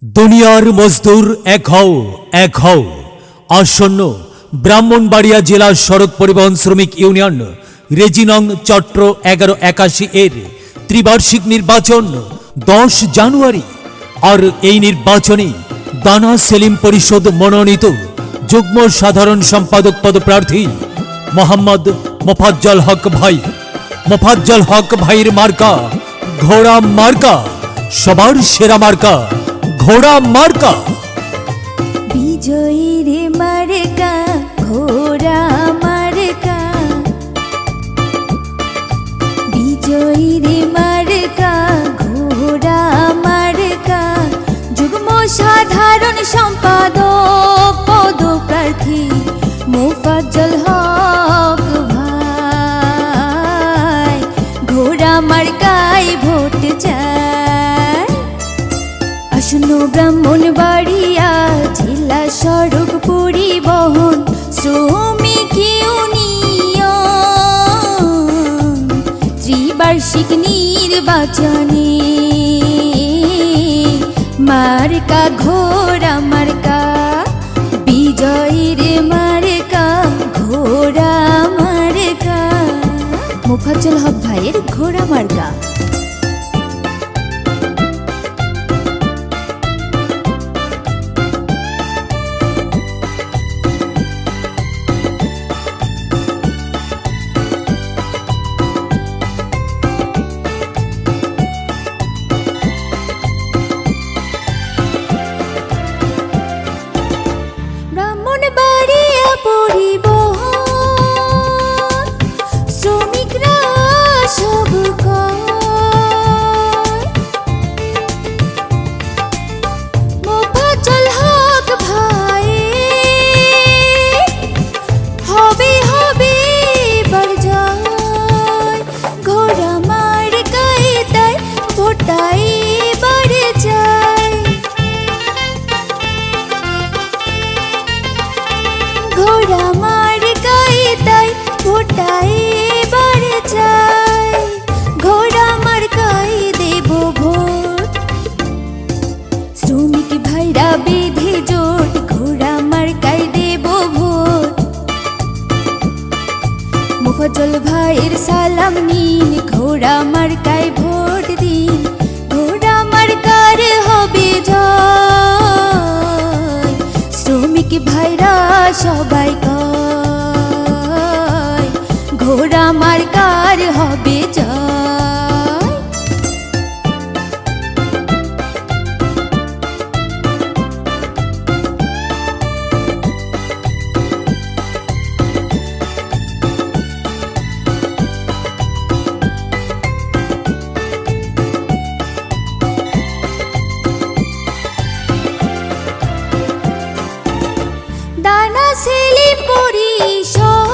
দুনিয়ার মজদুর এক হও আসন্ন ব্রাহ্মণবাড়িয়া জেলা সড়ক পরিবহন শ্রমিক ইউনিয়ন রেজিনং চট্র 1181 এর ত্রিবার্ষিক নির্বাচন 10 জানুয়ারি। আর এই নির্বাচনে দানা সেলিম পরিষদ মনোনীত যুগ্ম সাধারণ সম্পাদক পদপ্রার্থী মোহাম্মদ মোফাজ্জল হক ভাই। মোফাজ্জল হক ভাইয়ের মার্কা ঘোড়া মার্কা, সবার সেরা মার্কা ঘোড়া মার্কা। বিজয়ীর মার্কা ঘোড়া মার্কা, বিজয়ীর মার্কা ঘোড়া মার্কা, যুগ্ম সাধারণ সম্পাদক পদপ্রার্থী মোফাজ্জল হক ভাই। ঘোড়া মার্কায় ভোট চাই। আসন্ন ব্রাহ্মণবাড়িয়া জেলা সড়ক পরিবহন শ্রমিক ইউনিয়ন ত্রিবার্ষিক নির্বাচনে মার্কা ঘোড়া মার্কা, বিজয়ীর মার্কা ঘোড়া মার্কা, মোফাজ্জল হক ভাইয়ের ঘোড়া মার্কা। ব্রাহ্মণবাড়িয়া পরিবহন শ্রমিকরা সব মোফাজ্জল হক ভাই হবে হবে এবার জয়। ঘোড়া মার্কায় তাই ভোটাই বাড়ে যায়। ঘোড়া মার্কায় তাই ভোটাই বাড়ে যায়। ঘোড়া মার্কায় দেব ভোট, শ্রমিক ভাইরা বেঁধে জোট। ঘোড়া মার্কায় দেব ভোট, মোফাজ্জল ভাইয়ের সালাম নিন। ঘোড়া মার্কায় ভোট দিন, ঘোড়া মার্কার হবে জয়। শ্রমিক ভাইরা সবাই কয় ঘোড়া মার্কার হবে জয়। দানা সেলিম পরিষদ